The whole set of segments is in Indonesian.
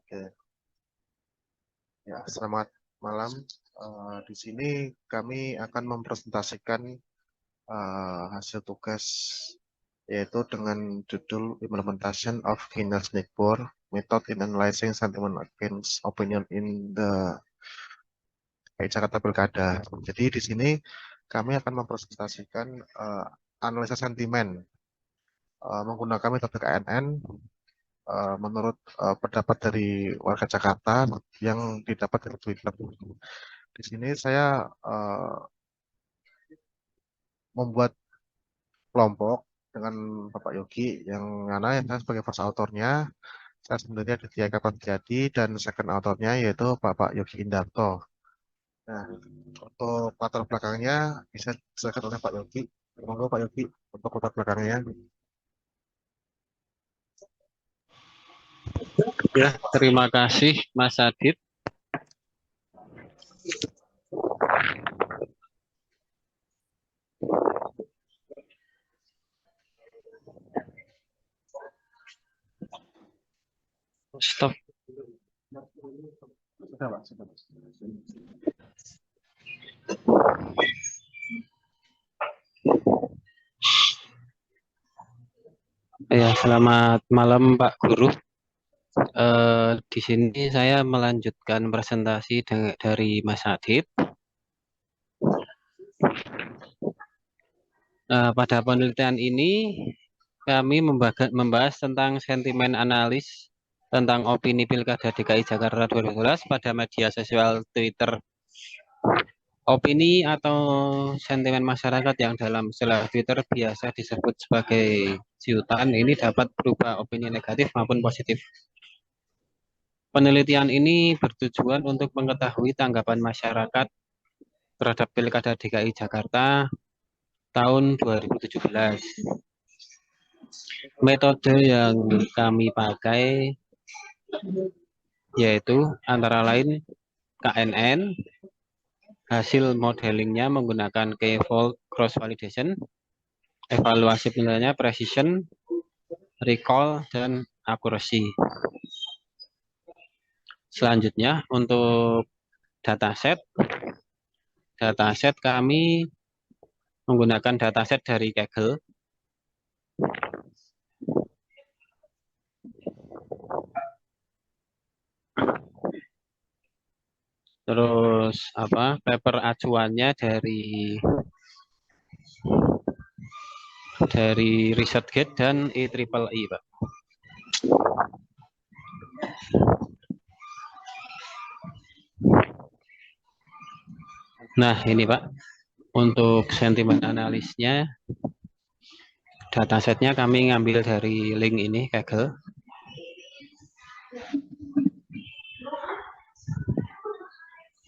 Oke. Ya, selamat malam. Di sini kami akan mempresentasikan hasil tugas yaitu dengan judul Implementation of Guinness Nickboard Method in Analyzing Sentiment Against Opinion in the Jakarta Pilkada. Jadi di sini kami akan mempresentasikan analisa sentimen menggunakan metode KNN menurut pendapat dari warga Jakarta yang didapat dari Twitter. Di sini saya membuat kelompok dengan Bapak Yogi yang mana saya sebagai first autornya, saya sebenarnya Aditya Kapanjadi dan second autornya yaitu Bapak Yogi Indarto. Nah, untuk latar belakangnya bisa dijelaskan oleh Pak Yogi. Monggo Pak Yogi untuk latar belakangnya. Ya, terima kasih Mas Adit. Stop. Ya, selamat malam Pak Guru. Di sini saya melanjutkan presentasi dari Mas Adit. Pada penelitian ini kami membahas tentang sentimen analis tentang opini Pilkada DKI Jakarta 2012 pada media sosial Twitter. Opini atau sentimen masyarakat yang dalam istilah Twitter biasa disebut sebagai ciutan ini dapat berupa opini negatif maupun positif. Penelitian ini bertujuan untuk mengetahui tanggapan masyarakat terhadap Pilkada DKI Jakarta tahun 2017. Metode yang kami pakai yaitu antara lain KNN, hasil modelingnya menggunakan K-fold cross validation, evaluasi penilaiannya precision, recall, dan accuracy. Selanjutnya untuk dataset kami menggunakan dataset dari Kaggle. Terus paper acuannya dari ResearchGate dan IEEE, Pak. Nah, ini Pak, untuk sentimen analisnya, datasetnya kami ngambil dari link ini, Kaggle.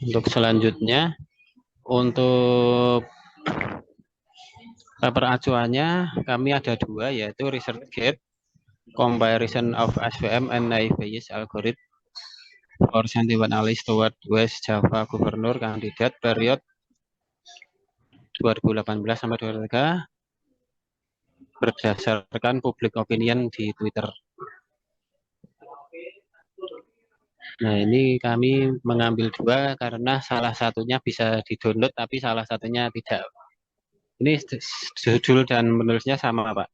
Untuk selanjutnya, untuk paper acuannya kami ada dua, yaitu ResearchGate, Comparison of SVM and Naive Bayes Algorithm for Sentiment Analysis toward West Java Gubernur Kandidat period 2018 sampai 2023 berdasarkan public opinion di Twitter. Nah, ini kami mengambil dua karena salah satunya bisa di-download tapi salah satunya tidak. Ini judul dan penulisnya sama, Pak.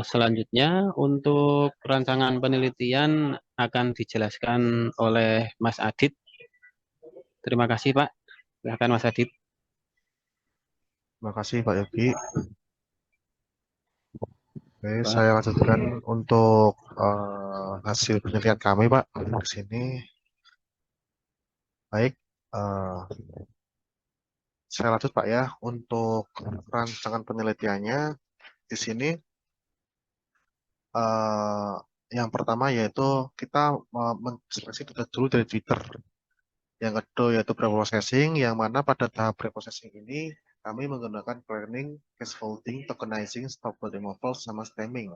Selanjutnya untuk rancangan penelitian akan dijelaskan oleh Mas Adit. Terima kasih Pak. Silakan Mas Adit. Terima kasih Pak Yogi. Oke, saya lanjutkan untuk hasil penelitian kami Pak di sini. Baik, saya lanjut Pak ya untuk rancangan penelitiannya di sini. Yang pertama yaitu kita menseleksi data dulu dari Twitter. Yang kedua yaitu preprocessing, yang mana pada tahap preprocessing ini kami menggunakan cleaning, case folding, tokenizing, stop bot removal, sama stemming.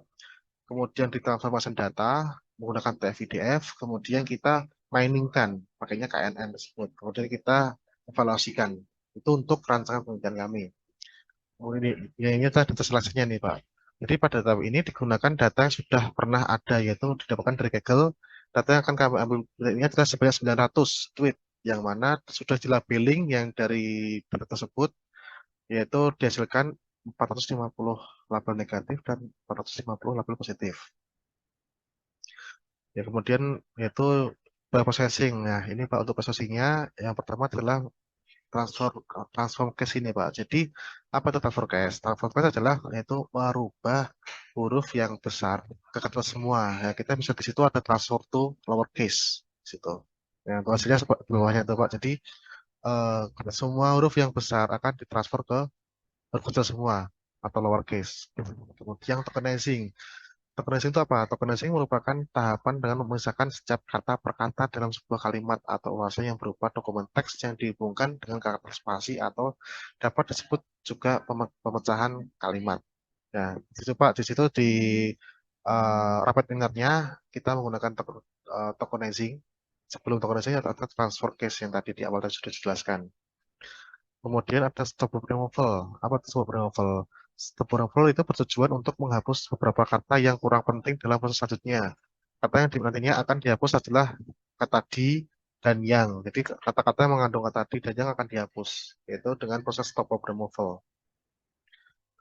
Kemudian ditransformasi data menggunakan TF-IDF, kemudian kita miningkan pakainya KNN tersebut. Kemudian kita evaluasikan. Itu untuk rancangan penelitian kami. Oh, ini adalah data seleksinya nih Pak. Jadi pada tahap ini digunakan data yang sudah pernah ada, yaitu didapatkan dari Kaggle. Data yang akan kami ambil ini adalah sebanyak 900 tweet, yang mana sudah dilabeling yang dari data tersebut, yaitu dihasilkan 450 label negatif dan 450 label positif. Ya, kemudian yaitu processing. Nah, ini Pak untuk processingnya, yang pertama adalah transform transform case ini Pak. Jadi apa itu transform case? Transform case adalah yaitu merubah huruf yang besar ke kecil semua. Ya, kita bisa di situ ada transform to lowercase di situ. Yang hasilnya seperti di bawahnya itu Pak. Jadi eh, semua huruf yang besar akan ditransfer ke huruf kecil semua atau lowercase. Kemudian tokenizing. Tokenizing itu apa? Tokenizing merupakan tahapan dengan memisahkan setiap kata per kata dalam sebuah kalimat atau frase yang berupa dokumen teks yang dihubungkan dengan karakter spasi atau dapat disebut juga pemecahan kalimat. Nah, di situ Pak, di situ di rapid innernya kita menggunakan tokenizing. Sebelum tokenizing ada transfer case yang tadi di awal tadi sudah dijelaskan. Kemudian ada stop removal. Apa itu stop removal? Stop removal itu bertujuan untuk menghapus beberapa kata yang kurang penting dalam proses selanjutnya. Kata yang nantinya akan dihapus adalah kata di dan yang. Jadi kata-kata yang mengandung kata di dan yang akan dihapus, yaitu dengan proses stop removal.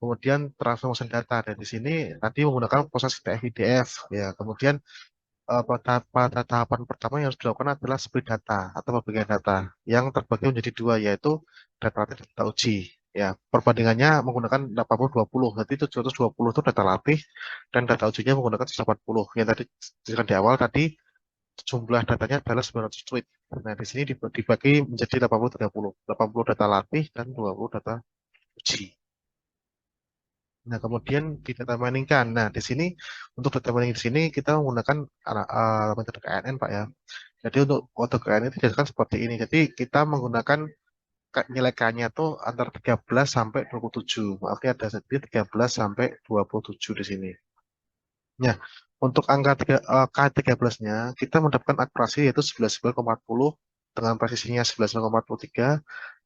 Kemudian transformation data, dan di sini tadi menggunakan proses TF-IDF. Ya, kemudian pada tahapan pertama yang harus dilakukan adalah split data atau pembagian data yang terbagi menjadi dua, yaitu data latih dan data uji. Ya, perbandingannya menggunakan 80-20. Jadi 720 itu data latih dan data ujinya menggunakan 180. Yang tadi disebutkan di awal tadi jumlah datanya adalah 900 tweet. Nah, di sini dibagi menjadi 80-30. 80 data latih dan 20 data uji. Nah, kemudian di data mining kan. Nah, di sini untuk data mining di sini kita menggunakan metode KNN, Pak ya. Jadi untuk metode KNN itu dijelaskan seperti ini. Jadi kita menggunakan nilai K-nya tuh antara 13 sampai 27. Maafnya ada sedikit 13 sampai 27 di sini. Nah, untuk angka K13-nya kita mendapatkan akurasi yaitu 11,40 dengan presisinya 11,43,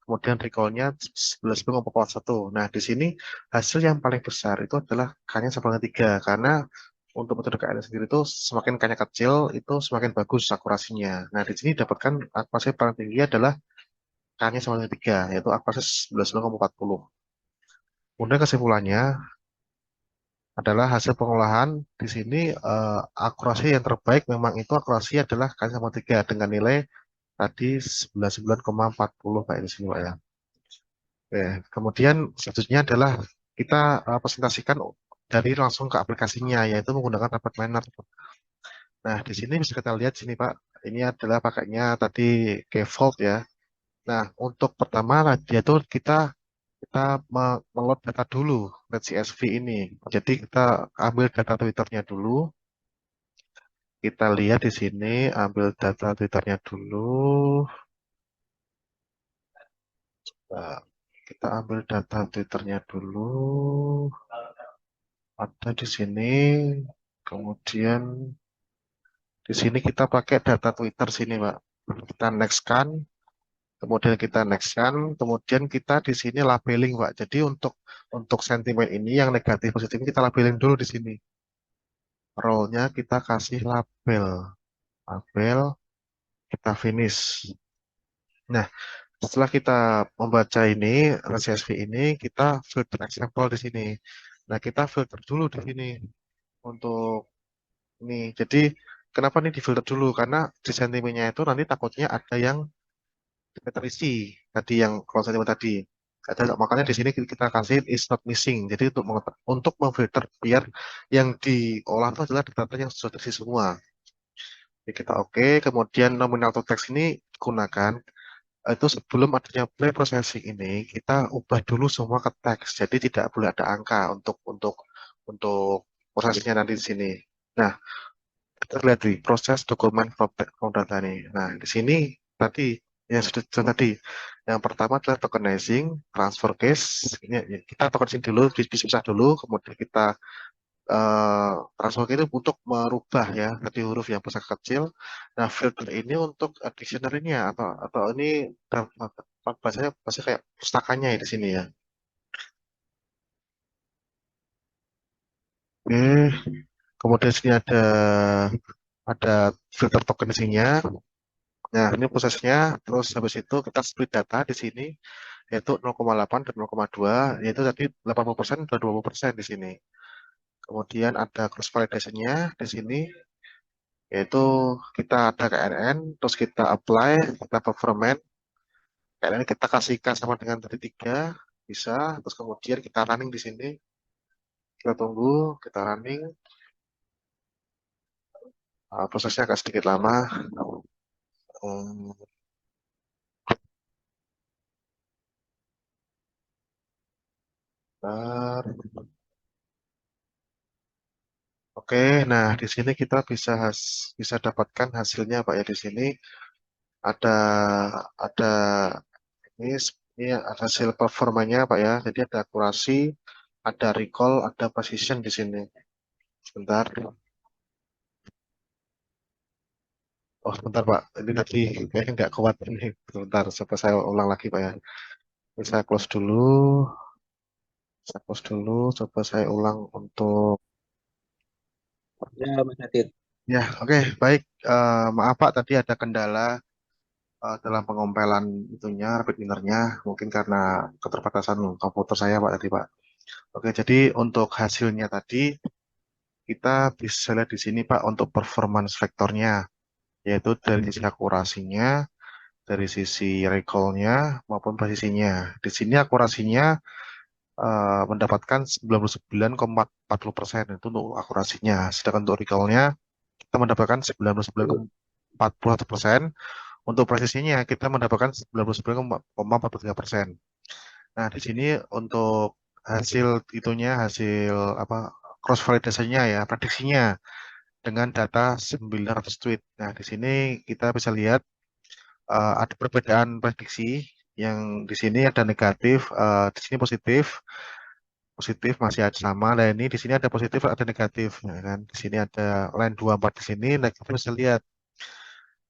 kemudian recall-nya 11,41. Nah, di sini hasil yang paling besar itu adalah K-nya sama dengan 3, karena untuk metode KN sendiri itu semakin K-nya kecil itu semakin bagus akurasinya. Nah, di sini dapatkan akurasi paling tinggi adalah K-nya sama dengan 3, yaitu akurasi 11,40. Kemudian kesimpulannya adalah hasil pengolahan di sini akurasi yang terbaik memang itu akurasi adalah K sama 3 dengan nilai tadi 99,40 Pak di sini Pak ya. Oke, kemudian selanjutnya adalah kita presentasikan dari langsung ke aplikasinya yaitu menggunakan Rapid Miner. Nah, di sini bisa kita lihat sini Pak, ini adalah pakainya tadi Kvault ya. Nah, untuk pertama yaitu kita kita meload data dulu dari CSV ini. Jadi kita ambil data Twitternya dulu. Kita lihat di sini, ambil data Twitternya dulu. Nah, kita ambil data Twitternya dulu. Ada di sini. Kemudian di sini kita pakai data Twitter sini, Pak. Kita next kan. Kemudian kita next kan. Kemudian kita di sini labeling, Pak. Jadi untuk sentimen ini yang negatif positif ini kita labeling dulu di sini. Role-nya kita kasih label. Label, kita finish. Nah, setelah kita membaca ini, CSV ini, kita filter example di sini. Nah, kita filter dulu di sini untuk ini. Jadi, kenapa nih difilter dulu? Karena di sentimennya itu nanti takutnya ada yang terisi. Tadi yang kalau sentimen tadi. Makanya di sini kita kasih is not missing. Jadi untuk memfilter biar yang diolah itu adalah data yang sudah terisi semua. Jadi kita oke. Kemudian nominal to text ini digunakan itu sebelum adanya pre-processing ini kita ubah dulu semua ke teks, jadi tidak boleh ada angka untuk prosesnya nanti di sini. Nah, kita lihat di proses dokumen from data nih. Nah, di sini tadi yang sudah disebut tadi, yang pertama adalah tokenizing, transfer case. Ini ya, kita tokenizing dulu, dipisah dulu, kemudian kita transfer itu untuk merubah ya tadi huruf yang besar kecil. Nah, filter ini untuk dictionary-nya atau ini bahasanya kayak pustakanya ya di sini ya. Oke, kemudian sini ada filter token isinya. Nah, ini prosesnya. Terus habis itu kita split data di sini yaitu 0,8 dan 0,2, yaitu tadi 80% dan 20% di sini. Kemudian ada cross validation-nya di sini, yaitu kita ada KNN, terus kita apply, kita performance, KNN kita kasihkan sama dengan tadi 3, bisa, terus kemudian kita running di sini, kita tunggu, kita running. Prosesnya agak sedikit lama. Hmm, bentar. Oke, nah di sini kita bisa dapatkan hasilnya Pak ya. Di sini ada ada ini ini ada hasil performanya Pak ya. Jadi ada akurasi, ada recall, ada precision di sini. Sebentar. Oh, sebentar Pak. Ini tadi kayaknya nggak kuat ini. Sebentar, coba saya ulang lagi Pak ya. Ini saya close dulu. Saya close dulu. Coba saya ulang untuk. Ya, Mas Adit. Ya, oke, baik. Maaf Pak, tadi ada kendala dalam pengompelan itunya, rapid winnernya. Mungkin karena keterbatasan komputer saya Pak tadi Pak. Oke, jadi untuk hasilnya tadi kita bisa lihat di sini Pak untuk performance vektornya, yaitu dari sisi akurasinya, dari sisi recall-nya maupun presisinya. Di sini akurasinya mendapatkan 99,40% itu untuk akurasinya. Sedangkan untuk recall-nya kita mendapatkan 99,41%. Untuk presisinya kita mendapatkan 99,43%. Nah, di sini untuk hasil itunya, hasil apa cross validasinya ya, prediksinya dengan data 900 tweet. Nah, di sini kita bisa lihat ada perbedaan prediksi yang di sini ada negatif, di sini positif, positif masih ada sama. Nah, ini di sini ada positif, ada negatif, ya kan? Di sini ada line 24 di sini. Nah, kita bisa lihat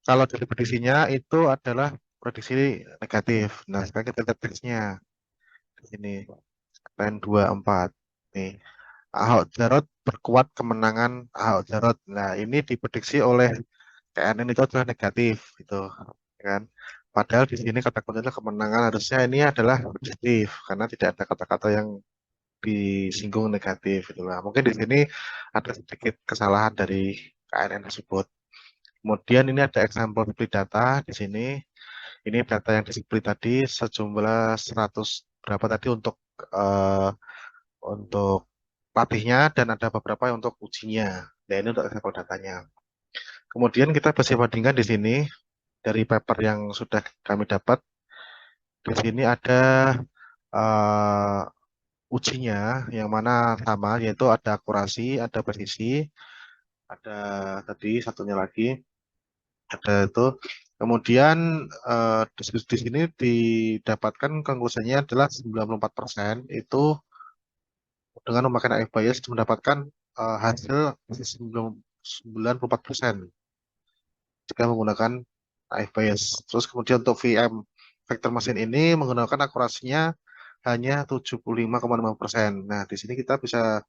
kalau dari prediksinya itu adalah prediksi negatif. Nah, sekarang kita lihat teksnya di sini line 24. Nih, Ahok Jarot berkuat kemenangan Ahok Jarot. Nah, ini diprediksi oleh KNN itu adalah negatif gitu, ya kan? Padahal di sini kata kuncinya kemenangan harusnya ini adalah positif karena tidak ada kata-kata yang disinggung negatif gitu lah. Mungkin di sini ada sedikit kesalahan dari KNN tersebut. Kemudian ini ada example split data di sini. Ini data yang di split tadi sejumlah 100 berapa tadi eh, untuk latihnya dan ada beberapa yang untuk ujinya. Dan ini untuk example datanya. Kemudian kita bisa bandingkan di sini dari paper yang sudah kami dapat. Di sini ada eh, ujinya yang mana sama yaitu ada akurasi, ada presisi, ada tadi satunya lagi ada itu. Kemudian di sini didapatkan konklusinya adalah 94% itu dengan memakai naif bias mendapatkan hasil 94% jika menggunakan naif bias. Terus kemudian untuk VM vector mesin ini menggunakan akurasinya hanya 75,5%. Nah, di sini kita bisa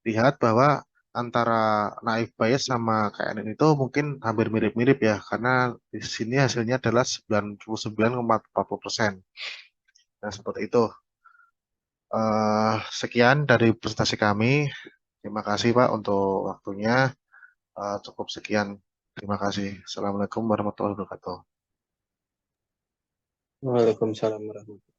lihat bahwa antara naif bias sama KNN itu mungkin hampir mirip-mirip ya, karena di sini hasilnya adalah 99,40%. Nah, seperti itu. Sekian dari presentasi kami. Terima kasih Pak untuk waktunya. Cukup sekian. Terima kasih. Assalamualaikum warahmatullahi wabarakatuh. Waalaikumsalam warahmatullahi wabarakatuh.